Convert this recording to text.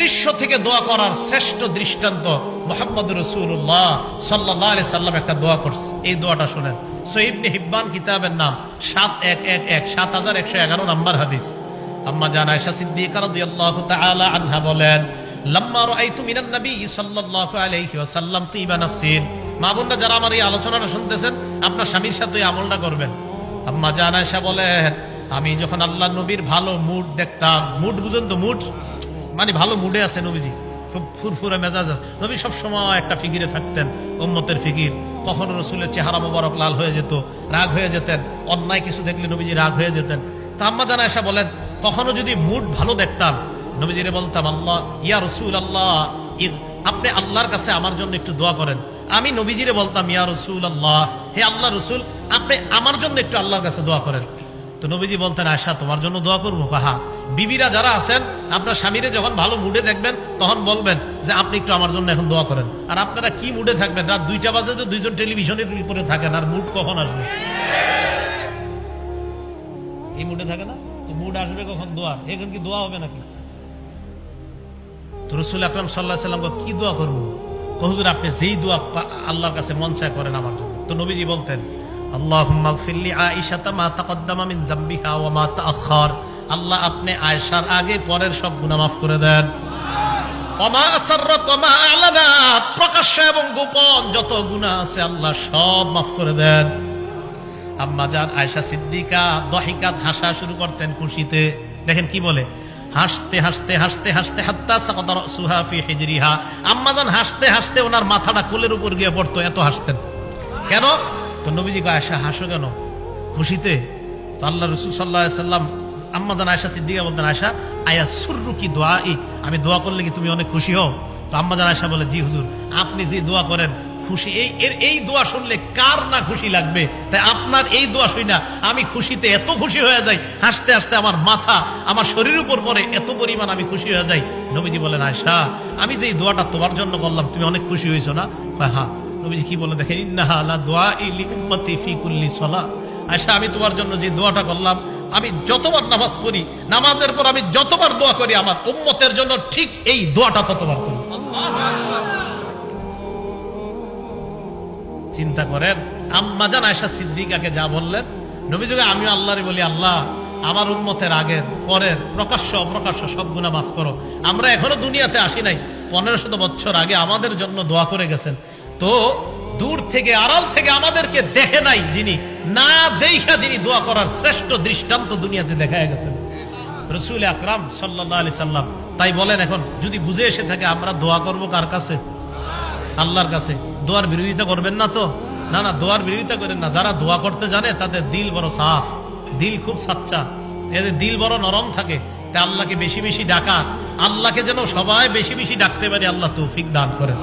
অদৃশ্য থেকে দোয়া করার শ্রেষ্ঠ দৃষ্টান্ত মুহাম্মদ রাসূলুল্লাহ সাল্লাল্লাহু আলাইহি সাল্লাম একটা দোয়া করছে। এই দোয়াটা শুনেন, সহিহ ইবনে হিব্বান কিতাবের নাম 7111 নম্বর হাদিস। আম্মা জান আয়েশা সিদ্দিকা রাদিয়াল্লাহু তাআলা আনহা বলেন, লাম্মা রাআইতু মিনান নবী সাল্লাল্লাহু আলাইহি ওয়াসাল্লাম তিবা নাফসিন। মা বোনরা যারা আমার এই আলোচনাটা শুনতেছেন, আপনার স্বামীর সাথে আমলটা করবেন। আম্মা জান আয়েশা বলেন, আমি যখন আল্লাহ নবীর ভালো মুড দেখতাম, মুড বুঝেন তো, মুড মানে ভালো মুডে আছে নবীজি, খুব ফুরফুরে মেজাজ আছে নবী, সব সময় একটা ফিকিরে থাকতেন, উম্মতের ফিকির। কখনো রাসূলের চেহারা মোবারক লাল হয়ে যেত, রাগ হয়ে যেতেন, অন্যায় কিছু দেখলে নবীজি রাগ হয়ে যেতেন। তা আম্মা জান আয়েশা বলেন, কখনো যদি মুড ভালো দেখতাম, নবীজিরে বলতাম, আল্লাহ ইয়া রাসূলুল্লাহ, আপনি আল্লাহর কাছে আমার জন্য একটু দোয়া করেন। আমি নবীজিরে বলতাম, ইয়া রাসূলুল্লাহ, হে আল্লাহ রাসূল, আপনি আমার জন্য একটু আল্লাহর কাছে দোয়া করেন। তো নবীজি বলতেন, আয়েশা তোমার জন্য দোয়া করবো? কাহা বিবিরা যারা আছেন, আপনার স্বামীরে যখন ভালো মুডে দেখবেন, তখন বলবেন যে আপনি একটু আমার জন্য এখন দোয়া করেন। আর আপনারা কি মুডে থাকবেন? রাত 2টা বাজে তো দুইজন টেলিভিশনের উপরে থাকেন, আর মুড কখন আসবে? এই মুডে থাকে না তো, মুড আসবে কখন? দোয়া। এখন কি দোয়া হবে নাকি? তো রাসূল আকরাম সাল্লাল্লাহু আলাইহি ওয়াসাল্লাম কি দোয়া করবো? হুজুর আপনি যেই দোয়া আল্লাহর কাছে মন চায় করেন আমার জন্য। তো নবীজি বলতেন, আল্লাহুম্মা গফির লি আয়েশাতা মা তাকদ্দামা মিন যামবিহা ওয়া মা তাআখার। আল্লাহ আপনি আয়েশার আগে পরের সব গুনাহ মাফ করে দেন। ওয়া মা আসাররাত ওয়া মা আ'লানাত, প্রকাশ্য এবং গোপন যত গুনাহ আছে আল্লাহ সব মাফ করে দেন। আম্মা জান আয়েশা সিদ্দিকা দহিকাত, হাসা শুরু করতেন খুশিতে। দেখেন কি বলে, হাসতে হাসতে হাসতে হাসতে হাত্তা সাকাতা রাসুহা ফি হিজরিহা। আম্মা জান হাসতে হাসতে ওনার মাথাটা কোলের উপর গিয়ে পড়তো, এত হাসতেন। কেন? তো নবীজি কয়, আয়েশা হাসো কেন? খুশিতে। তো আল্লাহ রাসূল সাল্লাল্লাহু আলাইহি সাল্লাম আম্মা জান আয়েশা সিদ্দিকা বলতেন, আয়েশা আয়া সুররুকি দুআই, আমি দোয়া করলে কি তুমি অনেক খুশি হও? তো আম্মা জান আয়েশা বলে, জি হুজুর, আপনি যে দোয়া করেন খুশি, এই দোয়া শুনলে কার না খুশি লাগবে? তাই আপনার এই দোয়া শুই না আমি খুশিতে এত খুশি হয়ে যাই, হাসতে হাসতে আমার মাথা আমার শরীরের উপর পড়ে, এত পরিমাণ আমি খুশি হয়ে যাই। নবীজি বলেন, আয়েশা আমি যে এই দোয়াটা তোমার জন্য করলাম, তুমি অনেক খুশি হয়েছো না? হ্যাঁ। নবীজি কি বলে দেখেন, ইন্নাহা লা দুআই লি উম্মতি ফি কুল্লি সালাহ। আয়েশা আমি তোমার জন্য যে দোয়াটা করলাম, আমি যতবার নামাজ পড়ি, নামাজের পর আমি যতবার দোয়া করি, আমার উম্মতের জন্য ঠিক এই দোয়াটা ততবার করি। চিন্তা করেন, আম্মা জান আয়েশা সিদ্দিকাকে যা বললেন, নবীজি আমিও আল্লাহরে বলি, আল্লাহ আমার উম্মতের আগের পরের প্রকাশ্য অপ্রকাশ্য সব গুনাহ মাফ করো। আমরা এখনো দুনিয়াতে আসি নাই, 1500 বছর আগে আমাদের জন্য দোয়া করে গেছেন। তো দূর থেকে আড়াল থেকে আমাদেরকে দেখে নাই যিনি, না দেখা যিনি দোয়া করার শ্রেষ্ঠ দৃষ্টান্ত দুনিয়াতে দেখায় গেছেন, রাসূল আকরাম সাল্লাল্লাহু আলাইহি সাল্লাম। তাই বলেন, এখন যদি বুঝে এসে থাকে আমরা দোয়া করব কার কাছে? আল্লাহর কাছে। দোয়ার বিরোধিতা করবেন না তো? না না, দোয়ার বিরোধিতা করেন না। যারা দোয়া করতে জানে তাদের দিল বড় সাফ, দিল খুব সাচ্চা, এদের দিল বড় নরম থাকে। তাই আল্লাহকে বেশি বেশি ডাকা, আল্লাহকে যেন সবাই বেশি বেশি ডাকতে পারে, আল্লাহ তৌফিক দান করেন।